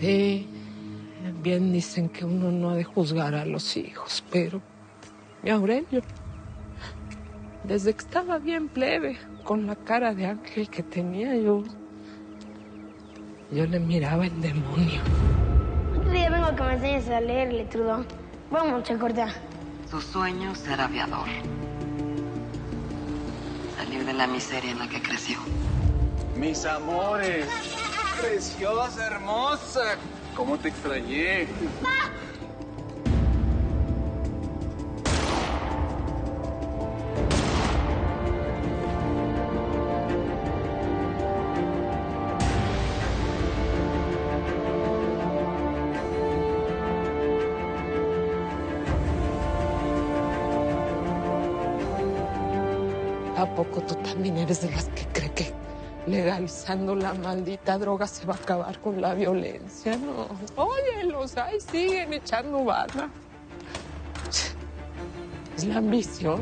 Sí, bien dicen que uno no ha de juzgar a los hijos, pero mi Aurelio, desde que estaba bien plebe, con la cara de ángel que tenía, yo le miraba el demonio. Otro día vengo a que me enseñes a leer, Letrudo. Vamos, Chacorta. Su sueño ser aviador. Salir de la miseria en la que creció. Mis amores. Preciosa, hermosa. ¿Cómo te extrañé? ¿A poco tú también eres de las que cree que legalizando la maldita droga se va a acabar con la violencia? No. Óyelos, ahí siguen echando bala. Es la ambición.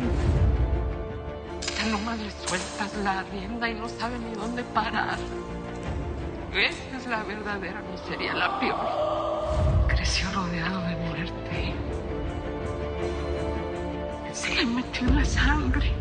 Ya nomás le sueltas la rienda y no sabe ni dónde parar. Esa es la verdadera miseria, la peor. Creció rodeado de muerte. Se le metió en la sangre.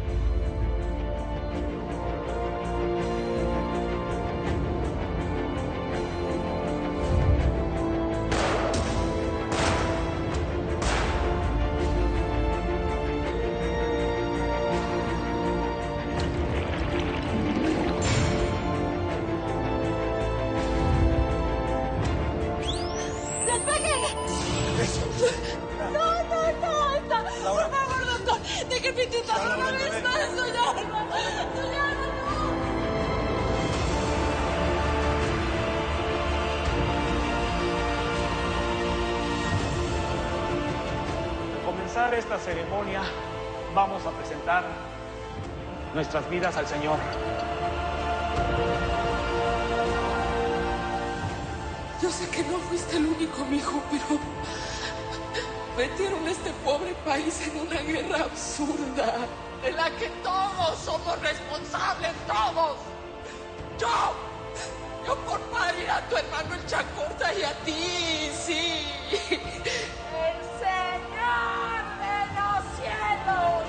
Al comenzar esta ceremonia, vamos a presentar nuestras vidas al Señor. Yo sé que no fuiste el único, mijo, pero metieron a este pobre país en una guerra absurda, de la que todos somos responsables, todos. Yo por parir a tu hermano el Chacorta y a ti, sí. El Señor de los cielos.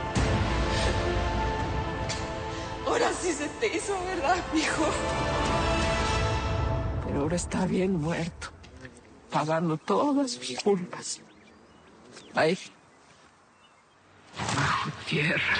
Ahora sí se te hizo, ¿verdad, mijo? Pero ahora está bien muerto, pagando todas mis culpas. Ahí, bajo tierra.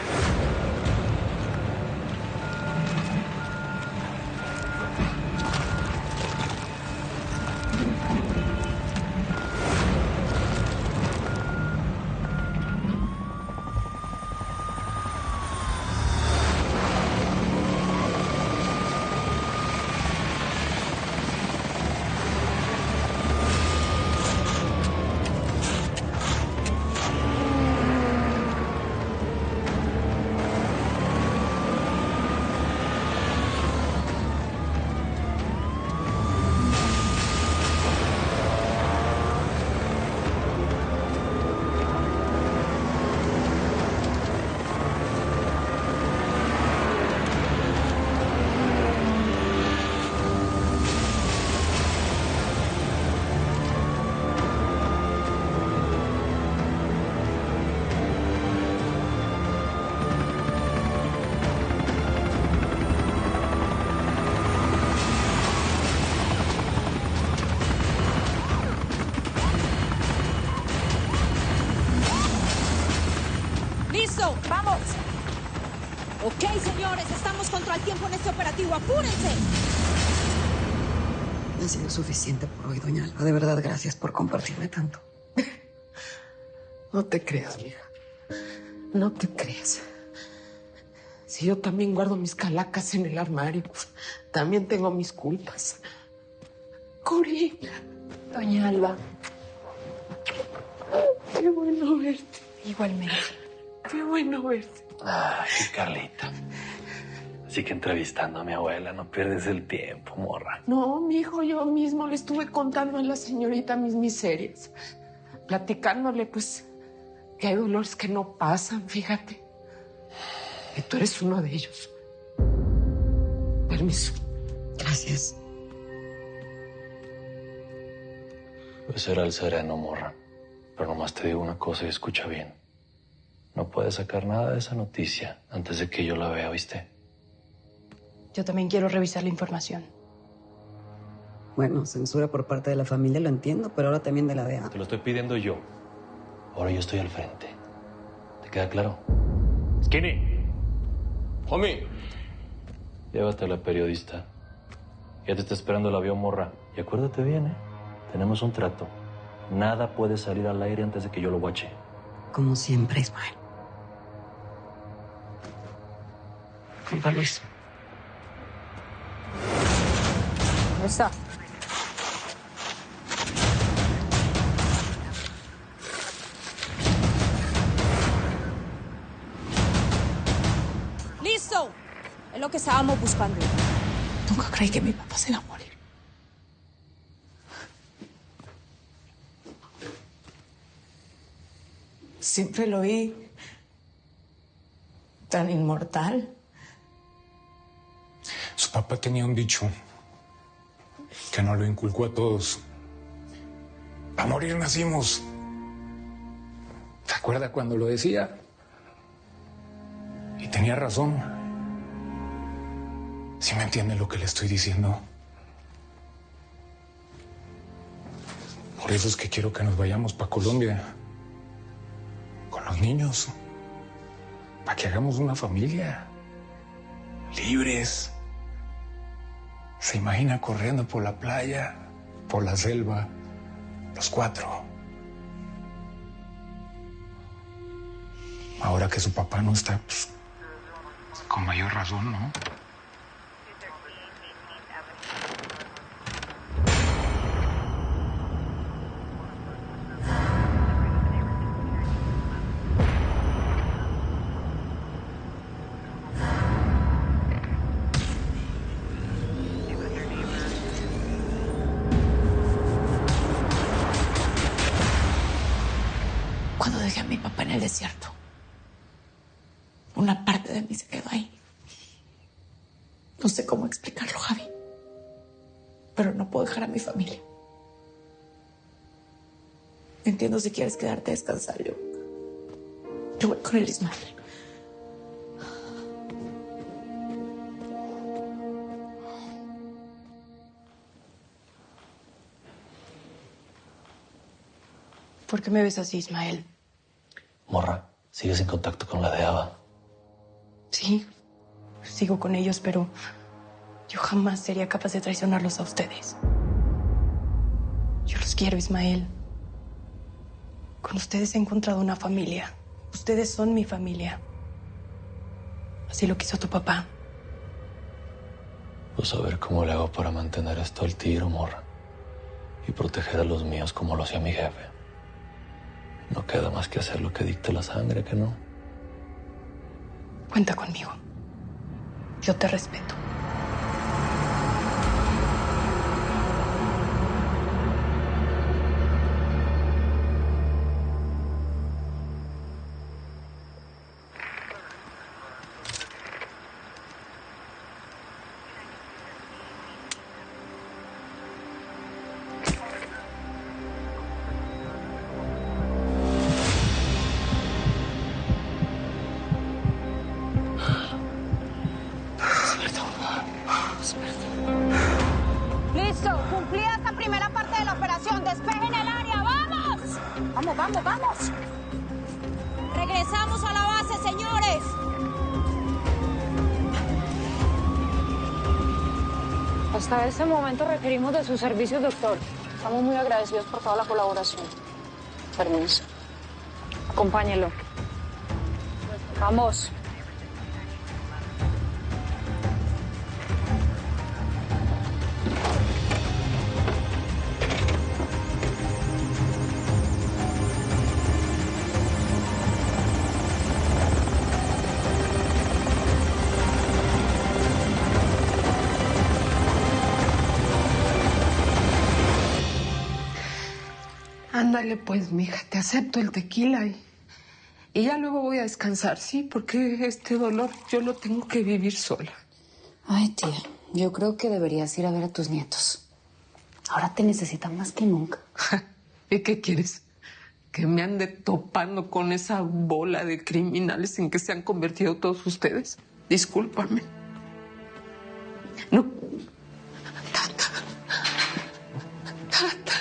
¡Listo! ¡Vamos! Ok, señores, estamos contra el tiempo en este operativo. ¡Apúrense! Ha sido suficiente por hoy, doña Alba. De verdad, gracias por compartirme tanto. No te creas, vieja. No te creas. Si yo también guardo mis calacas en el armario, también tengo mis culpas. Corina. Doña Alba. Qué bueno verte. Igualmente. Qué bueno verte. Ay, Carlita. Así que entrevistando a mi abuela, no pierdes el tiempo, morra. No, mijo, yo mismo le estuve contando a la señorita mis miserias. Platicándole, pues, que hay dolores que no pasan, fíjate. Y tú eres uno de ellos. Permiso. Gracias. Pues era el sereno, morra. Pero nomás te digo una cosa y escucha bien. No puedes sacar nada de esa noticia antes de que yo la vea, ¿viste? Yo también quiero revisar la información. Bueno, censura por parte de la familia, lo entiendo, pero ahora también de la DEA. Te lo estoy pidiendo yo. Ahora yo estoy al frente. ¿Te queda claro? Skinny. Homie. Llévate a la periodista. Ya te está esperando el avión, morra. Y acuérdate bien, ¿eh? Tenemos un trato. Nada puede salir al aire antes de que yo lo guache. Como siempre, Ismael. Viva Luis. Está. ¡Listo! Es lo que estábamos buscando. Nunca creí que mi papá se iba a morir. Siempre lo vi tan inmortal. Su papá tenía un dicho que nos lo inculcó a todos. A morir nacimos. ¿Te acuerdas cuando lo decía? Y tenía razón. ¿Sí me entiende lo que le estoy diciendo? Por eso es que quiero que nos vayamos para Colombia. Con los niños. Para que hagamos una familia. Libres. Se imagina corriendo por la playa, por la selva, los cuatro. Ahora que su papá no está, pues, con mayor razón, ¿no? Cuando dejé a mi papá en el desierto, una parte de mí se quedó ahí. No sé cómo explicarlo, Javi. Pero no puedo dejar a mi familia. Entiendo si quieres quedarte a descansar. Yo voy con el Ismael. ¿Por qué me ves así, Ismael? Morra, ¿sigues en contacto con la DEA? Sí, sigo con ellos, pero yo jamás sería capaz de traicionarlos a ustedes. Yo los quiero, Ismael. Con ustedes he encontrado una familia. Ustedes son mi familia. Así lo quiso tu papá. Pues a ver cómo le hago para mantener esto al tiro, morra. Y proteger a los míos como lo hacía mi jefe. No queda más que hacer lo que dicte la sangre, ¿que no? Cuenta conmigo. Yo te respeto. ¡Listo! Cumplida esta primera parte de la operación. ¡Despejen el área! ¡Vamos! ¡Vamos, vamos, vamos! Regresamos a la base, señores. Hasta este momento requerimos de sus servicios, doctor. Estamos muy agradecidos por toda la colaboración. Permiso. Acompáñelo. Vamos. Ándale, pues, mija, te acepto el tequila y ya luego voy a descansar, ¿sí? Porque este dolor yo lo tengo que vivir sola. Ay, tía, yo creo que deberías ir a ver a tus nietos. Ahora te necesitan más que nunca. ¿Y qué quieres? ¿Que me ande topando con esa bola de criminales en que se han convertido todos ustedes? Discúlpame. No. Tata,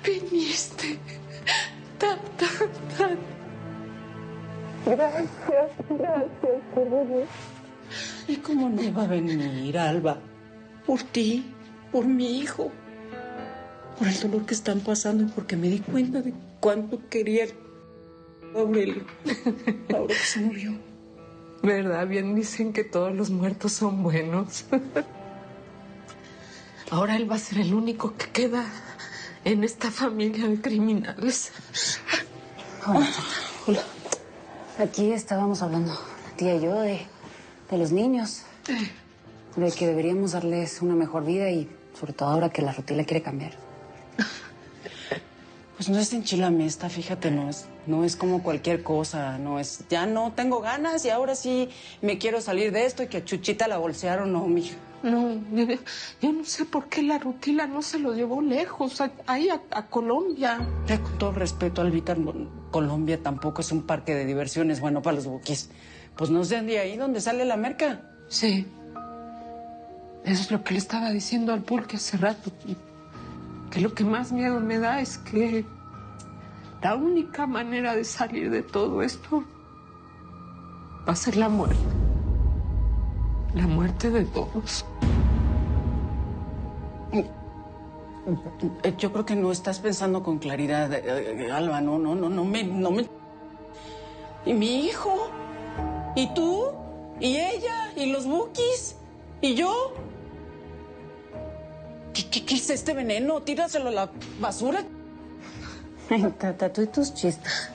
viniste. Tata. Gracias por venir. ¿Y cómo no va a venir, Alba? Por ti, por mi hijo, por el dolor que están pasando y porque me di cuenta de cuánto quería a Aurelio. Ahora que se murió. ¿Verdad? Bien dicen que todos los muertos son buenos. Ahora él va a ser el único que queda en esta familia de criminales. Hola. Aquí estábamos hablando, la tía y yo, de los niños. De que deberíamos darles una mejor vida y sobre todo ahora que la Rutila quiere cambiar. Pues no es enchilamesta, fíjate, no es como cualquier cosa, ya no tengo ganas y ahora sí me quiero salir de esto y que a Chuchita la bolsearon, no, mija. No, yo no sé por qué la Rutila no se lo llevó lejos, ahí a Colombia. Con todo respeto, Albita, Colombia tampoco es un parque de diversiones bueno para los buquis. Pues no sean de ahí donde sale la merca. Sí. Eso es lo que le estaba diciendo al Pulque hace rato. Que lo que más miedo me da es que la única manera de salir de todo esto va a ser la muerte. La muerte de todos. Yo creo que no estás pensando con claridad, Alba, no me... ¿Y mi hijo? ¿Y tú? ¿Y ella? ¿Y los buquis? ¿Y yo? ¿Qué es este veneno? Tíraselo a la basura. Ay, Tata, tú y tus chistes.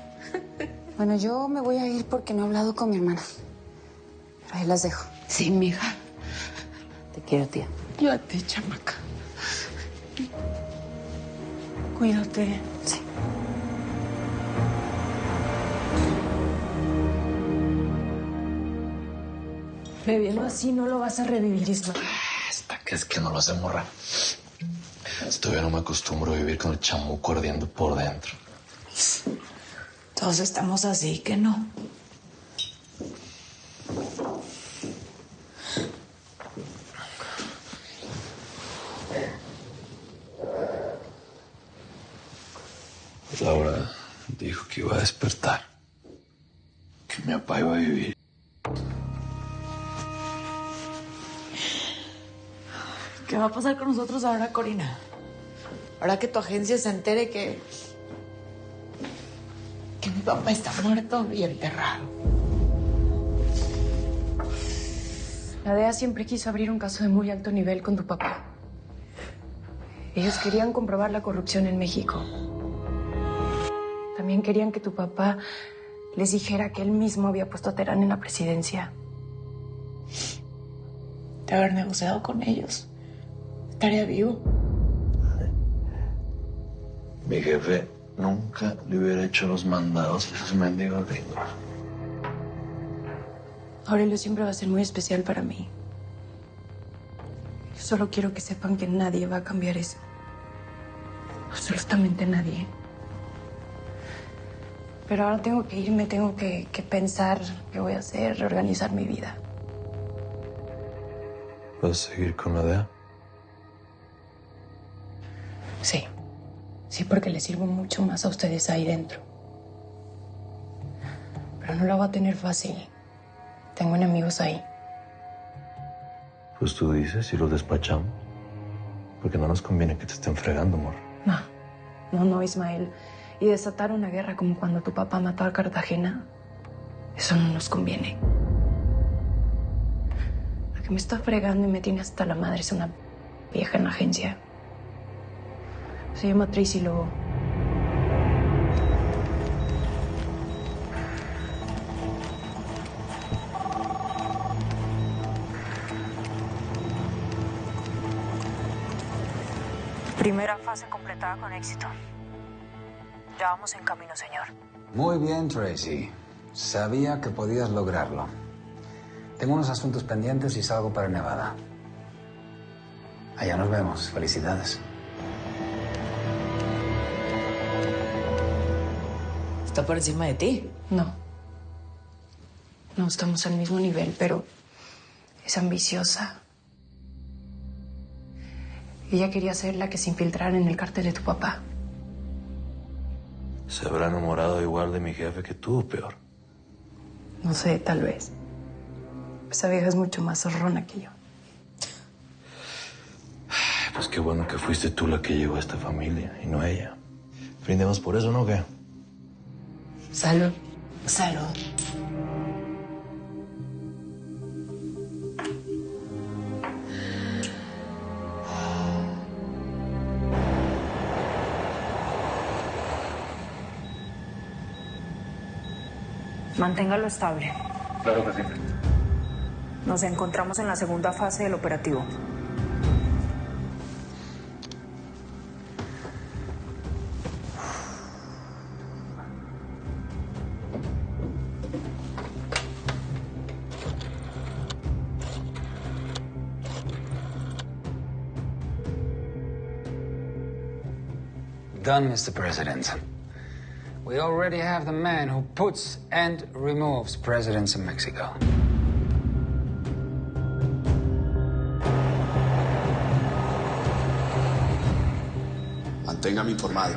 Bueno, yo me voy a ir porque no he hablado con mi hermana. Pero ahí las dejo. Sí, mija. Te quiero, tía. Yo a ti, chamaca. Cuídate. Sí. Bebiendo así no lo vas a revivir, Isma. Hasta que es que no lo hace, morra. Todavía no me acostumbro a vivir con el chamuco ardiendo por dentro. Todos estamos así, ¿que no? Laura dijo que iba a despertar, que mi papá iba a vivir. ¿Qué va a pasar con nosotros ahora, Corina? Ahora que tu agencia se entere que mi papá está muerto y enterrado. La DEA siempre quiso abrir un caso de muy alto nivel con tu papá. Ellos querían comprobar la corrupción en México. También querían que tu papá les dijera que él mismo había puesto a Terán en la presidencia. De haber negociado con ellos, estaría vivo. Mi jefe nunca le hubiera hecho los mandados a esos mendigos gringos. Aurelio siempre va a ser muy especial para mí. Yo solo quiero que sepan que nadie va a cambiar eso. Absolutamente nadie. Pero ahora tengo que irme, tengo que pensar qué voy a hacer, reorganizar mi vida. ¿Vas a seguir con la DEA? Sí. Sí, porque les sirvo mucho más a ustedes ahí dentro. Pero no lo voy a tener fácil. Tengo enemigos ahí. Pues tú dices y los despachamos. Porque no nos conviene que te estén fregando, amor. No, Ismael. Y desatar una guerra como cuando tu papá mató a Cartagena, eso no nos conviene. La que me está fregando y me tiene hasta la madre es una vieja en la agencia. Se llama Tracy Lobo. Primera fase completada con éxito. Ya vamos en camino, señor. Muy bien, Tracy. Sabía que podías lograrlo. Tengo unos asuntos pendientes y salgo para Nevada. Allá nos vemos. Felicidades. ¿Está por encima de ti? No. No estamos al mismo nivel, pero es ambiciosa. Ella quería ser la que se infiltrara en el cártel de tu papá. ¿Se habrá enamorado igual de mi jefe que tú o peor? No sé, tal vez. Esa vieja es mucho más zorrona que yo. Pues qué bueno que fuiste tú la que llegó a esta familia y no ella. Brindemos por eso, ¿no? ¿O qué? Salud. Salud. Manténgalo estable. Claro que sí. Nos encontramos en la segunda fase del operativo. Done, Mr. President. We already have the man who puts and removes presidents in Mexico. Manténgame informado.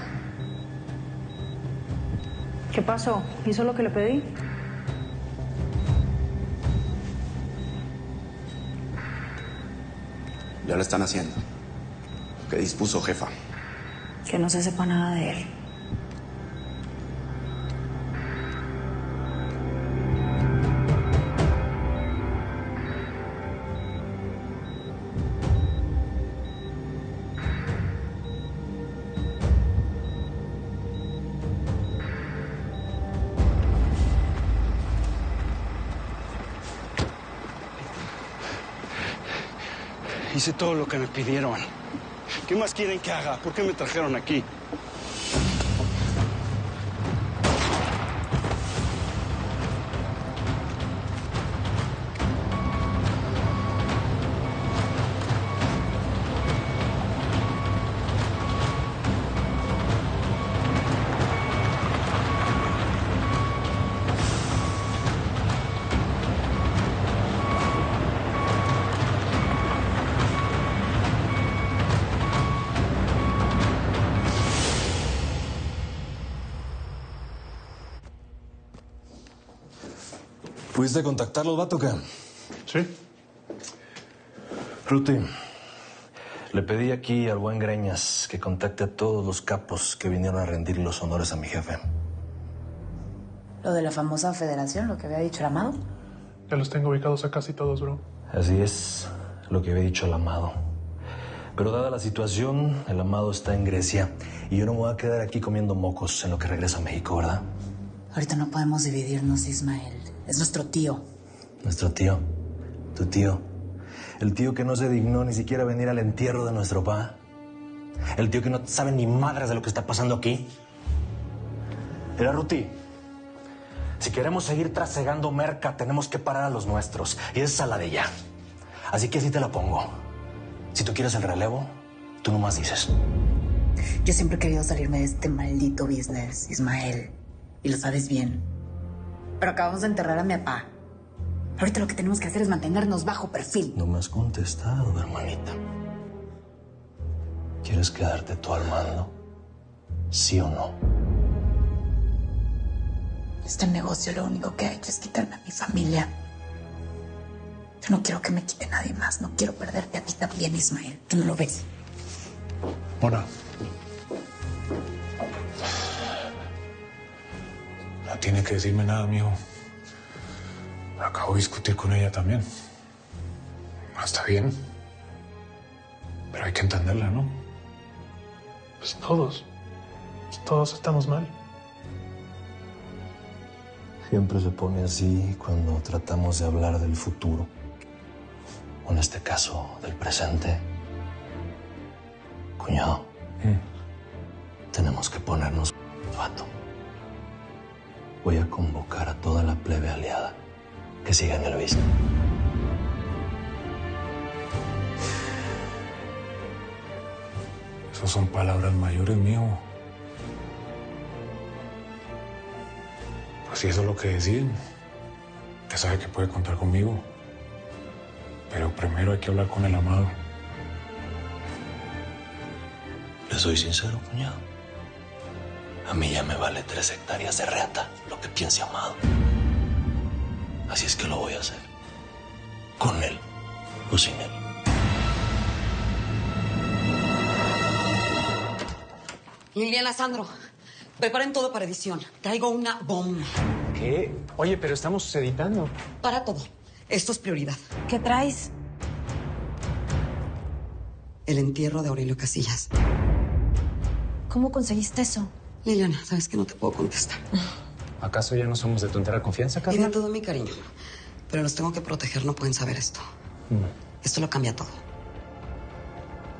¿Qué pasó? ¿Hizo lo que le pedí? Ya lo están haciendo. ¿Qué dispuso, jefa? Que no se sepa nada de él. Hice todo lo que me pidieron. ¿Qué más quieren que haga? ¿Por qué me trajeron aquí? ¿Pudiste contactarlos, vato, qué? Sí. Ruti, le pedí aquí al buen Greñas que contacte a todos los capos que vinieron a rendir los honores a mi jefe. Lo de la famosa federación, lo que había dicho el Amado. Ya los tengo ubicados a casi todos, bro. Así es, lo que había dicho el Amado. Pero dada la situación, el Amado está en Grecia y yo no me voy a quedar aquí comiendo mocos en lo que regresa a México, ¿verdad? Ahorita no podemos dividirnos, Ismael. Es nuestro tío. Nuestro tío. Tu tío. El tío que no se dignó ni siquiera venir al entierro de nuestro papá. El tío que no sabe ni madres de lo que está pasando aquí. Era Ruti. Si queremos seguir trasegando merca, tenemos que parar a los nuestros. Y esa es la de ella. Así que así te la pongo. Si tú quieres el relevo, tú nomás dices. Yo siempre he querido salirme de este maldito business, Ismael. Y lo sabes bien. Pero acabamos de enterrar a mi papá. Ahorita lo que tenemos que hacer es mantenernos bajo perfil. No me has contestado, hermanita. ¿Quieres quedarte tú al mando? ¿Sí o no? Este negocio lo único que ha hecho es quitarme a mi familia. Yo no quiero que me quite nadie más. No quiero perderte a ti también, Ismael. ¿Tú no lo ves? Mona. No tiene que decirme nada, amigo. Acabo de discutir con ella también. Está bien. Pero hay que entenderla, ¿no? Pues todos estamos mal. Siempre se pone así cuando tratamos de hablar del futuro. O en este caso, del presente. Cuñado, tenemos que ponernos vato. Voy a convocar a toda la plebe aliada que siga en el business. Esas son palabras mayores, mijo. Pues si eso es lo que deciden, ya sabe que puede contar conmigo. Pero primero hay que hablar con el Amado. Le soy sincero, cuñado. A mí ya me vale 3 hectáreas de reata lo que piense Amado. Así es que lo voy a hacer. Con él o sin él. Liliana, Sandro, preparen todo para edición. Traigo una bomba. ¿Qué? Oye, pero estamos editando. Para todo. Esto es prioridad. ¿Qué traes? El entierro de Aurelio Casillas. ¿Cómo conseguiste eso? Liliana, sabes que no te puedo contestar. ¿Acaso ya no somos de tu entera confianza, Carla? Tienen todo mi cariño. Pero los tengo que proteger, no pueden saber esto. Esto lo cambia todo.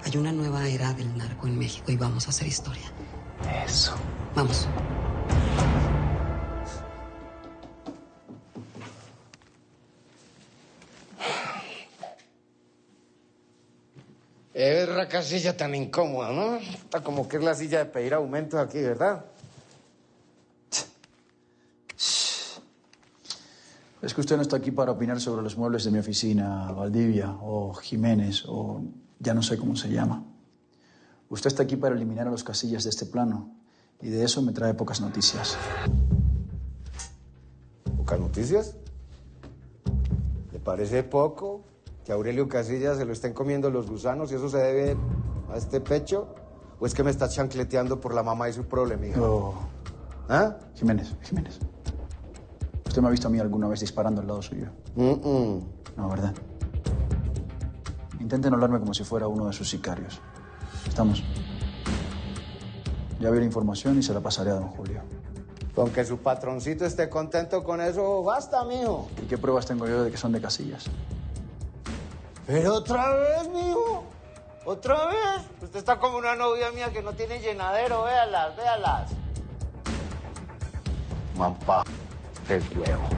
Hay una nueva era del narco en México y vamos a hacer historia. Eso. Vamos. La silla tan incómoda, ¿no? Está como que es la silla de pedir aumentos aquí, ¿verdad? Es que usted no está aquí para opinar sobre los muebles de mi oficina, Valdivia o Jiménez o ya no sé cómo se llama. Usted está aquí para eliminar a los Casillas de este plano y de eso me trae pocas noticias. ¿Pocas noticias? ¿Le parece poco que a Aurelio Casillas se lo estén comiendo los gusanos y eso se debe a este pecho? ¿O es que me está chancleteando por la mamá y su problemita? No. ¿Ah? Jiménez. ¿Usted me ha visto a mí alguna vez disparando al lado suyo? No, ¿verdad? Intenten hablarme como si fuera uno de sus sicarios. ¿Estamos? Ya vi la información y se la pasaré a don Julio. Con que su patroncito esté contento con eso, basta, mijo. ¿Y qué pruebas tengo yo de que son de Casillas? Pero otra vez, mijo. ¿Otra vez? Usted está como una novia mía que no tiene llenadero. Véalas. Mampa, el huevo.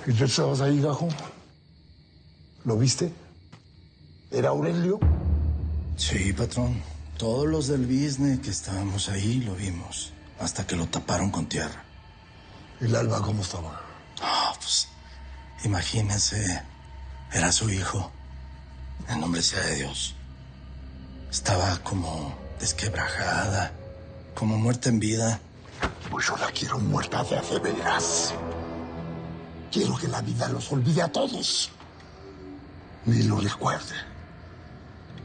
¿Y tú estabas ahí, Gajo? ¿Lo viste? ¿Era Aurelio? Sí, patrón. Todos los del business que estábamos ahí lo vimos. Hasta que lo taparon con tierra. ¿Y el Alba cómo estaba? Pues, imagínense. Era su hijo. En nombre sea de Dios. Estaba como desquebrajada. Como muerta en vida. Pues yo la quiero muerta de veras. Quiero que la vida los olvide a todos. Ni lo recuerde.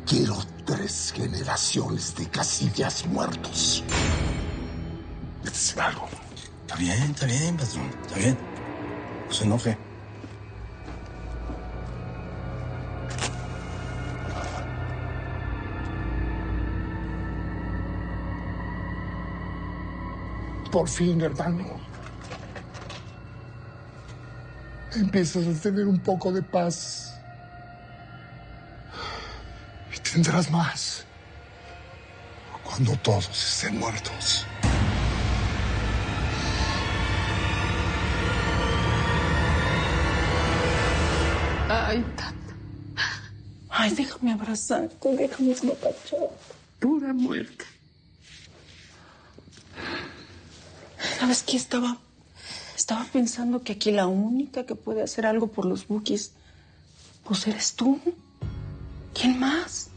Quiero 3 generaciones de Casillas muertos. ¿Quieres decir algo? Está bien, patrón. Está bien. No se enoje. Por fin, hermano. Empiezas a tener un poco de paz. Y tendrás más cuando todos estén muertos. Ay, tata. Ay, déjame abrazarte, déjame esmapachar. Pura muerte. ¿Sabes qué? Estaba pensando que aquí la única que puede hacer algo por los Bukis, pues eres tú. ¿Quién más?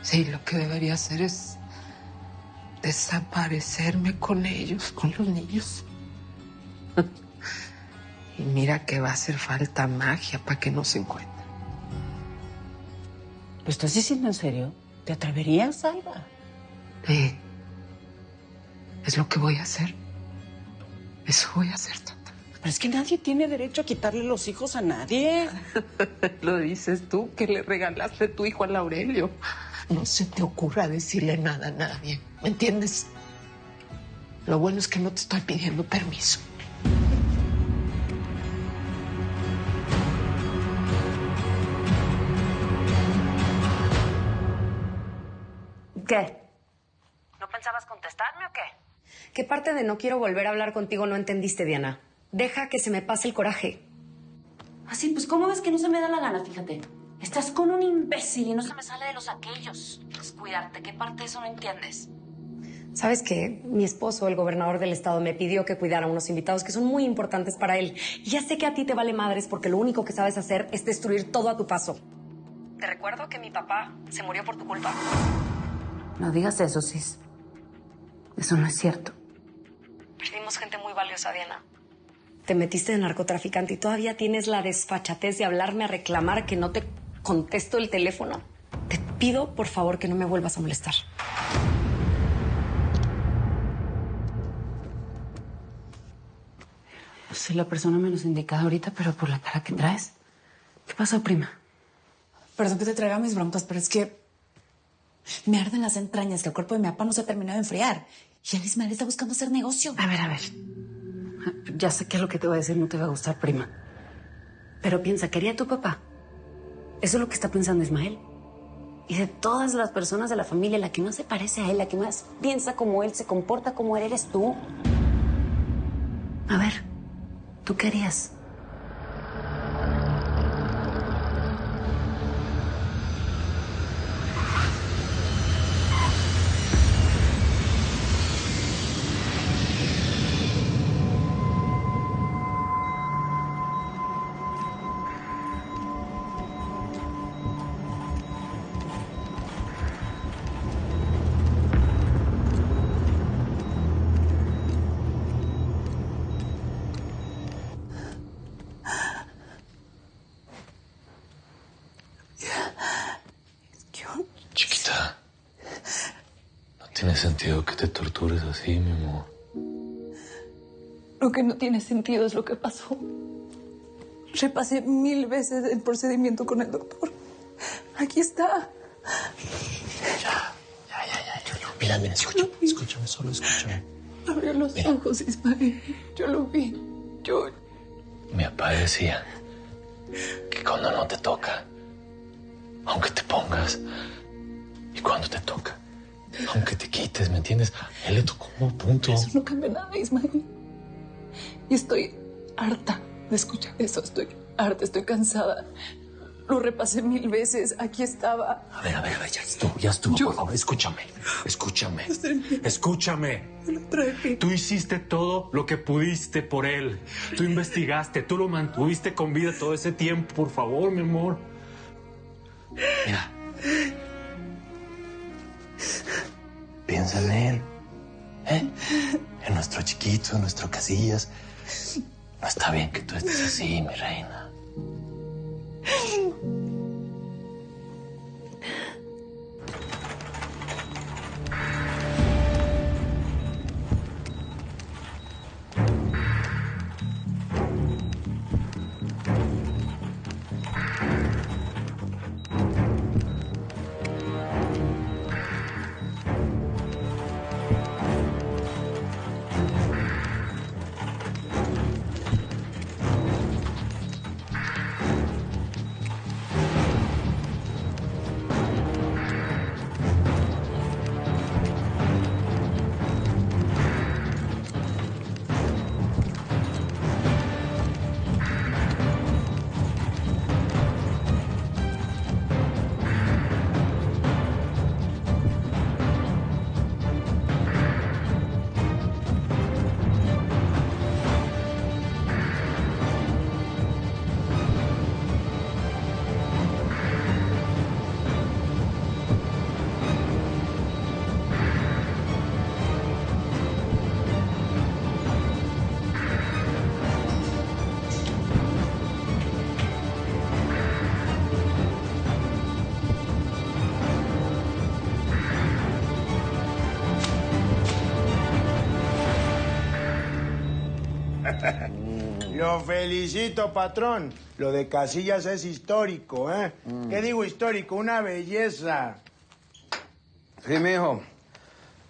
Sí, lo que debería hacer es desaparecerme con ellos, con los niños. Y mira que va a hacer falta magia para que no se encuentren. ¿Lo estás diciendo en serio? ¿Te atreverías, Alba? Es lo que voy a hacer. Eso voy a hacer, tata. Pero es que nadie tiene derecho a quitarle los hijos a nadie. Lo dices tú, que le regalaste tu hijo al Aurelio. No se te ocurra decirle nada a nadie, ¿me entiendes? Lo bueno es que no te estoy pidiendo permiso. ¿Qué? ¿No pensabas contestarme o qué? ¿Qué parte de no quiero volver a hablar contigo no entendiste, Diana? Deja que se me pase el coraje. Así, pues, ¿cómo ves que no se me da la gana? Fíjate. Estás con un imbécil y no se me sale de los aquellos. Descuidarte. ¿Qué parte de eso no entiendes? ¿Sabes qué? Mi esposo, el gobernador del estado, me pidió que cuidara a unos invitados que son muy importantes para él. Y ya sé que a ti te vale madres porque lo único que sabes hacer es destruir todo a tu paso. Te recuerdo que mi papá se murió por tu culpa. No digas eso, Cis. Eso no es cierto. Perdimos gente muy valiosa, Diana. Te metiste de narcotraficante y todavía tienes la desfachatez de hablarme a reclamar que no te contesto el teléfono. Te pido, por favor, que no me vuelvas a molestar. Soy la persona menos indicada ahorita, pero por la cara que traes. ¿Qué pasó, prima? Perdón que te traiga mis broncas, pero es que me arden las entrañas que el cuerpo de mi papá no se ha terminado de enfriar. Y el Ismael está buscando hacer negocio. A ver. Ya sé que lo que te voy a decir no te va a gustar, prima. Pero piensa, ¿quería tu papá? Eso es lo que está pensando Ismael. Y de todas las personas de la familia, la que más se parece a él, la que más piensa como él, se comporta como él, eres tú. A ver, ¿tú qué harías? Chiquita, no tiene sentido que te tortures así, mi amor. Lo que no tiene sentido es lo que pasó. Repasé 1000 veces el procedimiento con el doctor. Aquí está. Ya. Mira, escúchame, solo escúchame. Abrió los ojos, Ismael. Yo lo vi. Mi papá decía que cuando no te toca, aunque te pongas, y cuando te toca, aunque te quites, ¿me entiendes? A él le tocó un punto. Eso no cambia nada, Ismael. Y estoy harta de escuchar eso. Estoy harta, estoy cansada. Lo repasé 1000 veces. Aquí estaba. A ver, ya estuvo, por favor, escúchame. Tú hiciste todo lo que pudiste por él. Tú investigaste, tú lo mantuviste con vida todo ese tiempo, por favor, mi amor. Mira. Piensa en él. En nuestro chiquito, en nuestro Casillas. No está bien que tú estés así, mi reina. Lo felicito, patrón. Lo de Casillas es histórico, ¿eh? ¿Qué digo histórico? Una belleza. Sí, mijo.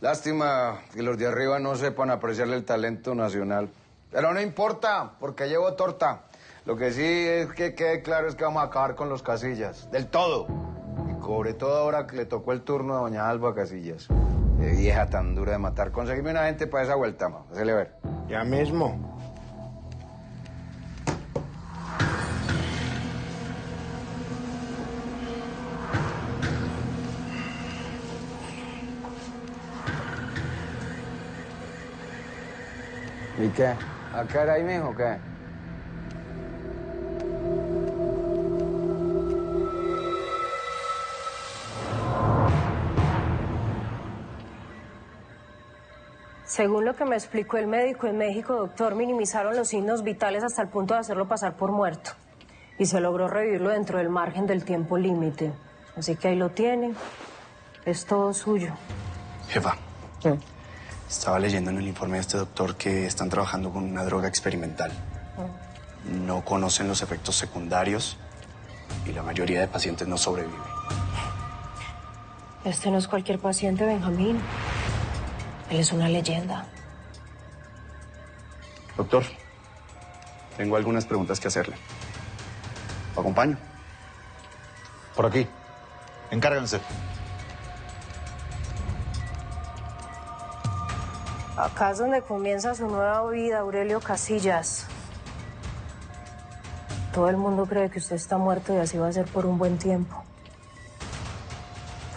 Lástima que los de arriba no sepan apreciarle el talento nacional. Pero no importa, porque llevo torta. Lo que sí es que quede claro es que vamos a acabar con los Casillas. Del todo. Y sobre todo ahora que le tocó el turno a doña Alba Casillas. Qué vieja tan dura de matar. Conseguime una gente para esa vuelta, ma. Hacele ver. Ya mismo. ¿Y qué? ¿Acá era ahí mismo o qué? Según lo que me explicó el médico en México, doctor, minimizaron los signos vitales hasta el punto de hacerlo pasar por muerto. Y se logró revivirlo dentro del margen del tiempo límite. Así que ahí lo tienen. Es todo suyo. Jefa. ¿Qué? Estaba leyendo en el informe de este doctor que están trabajando con una droga experimental. No conocen los efectos secundarios y la mayoría de pacientes no sobreviven. Este no es cualquier paciente, Benjamín. Él es una leyenda. Doctor, tengo algunas preguntas que hacerle. ¿Lo acompaño? Por aquí. Encárguense. Acá es donde comienza su nueva vida, Aurelio Casillas. Todo el mundo cree que usted está muerto y así va a ser por un buen tiempo.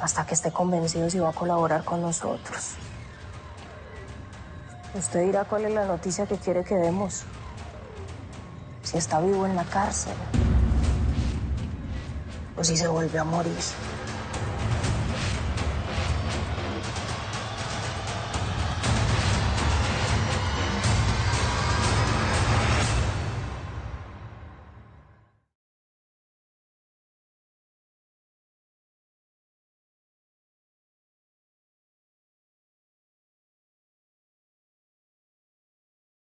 Hasta que esté convencido si va a colaborar con nosotros. Usted dirá cuál es la noticia que quiere que demos. Si está vivo en la cárcel. O si se vuelve a morir.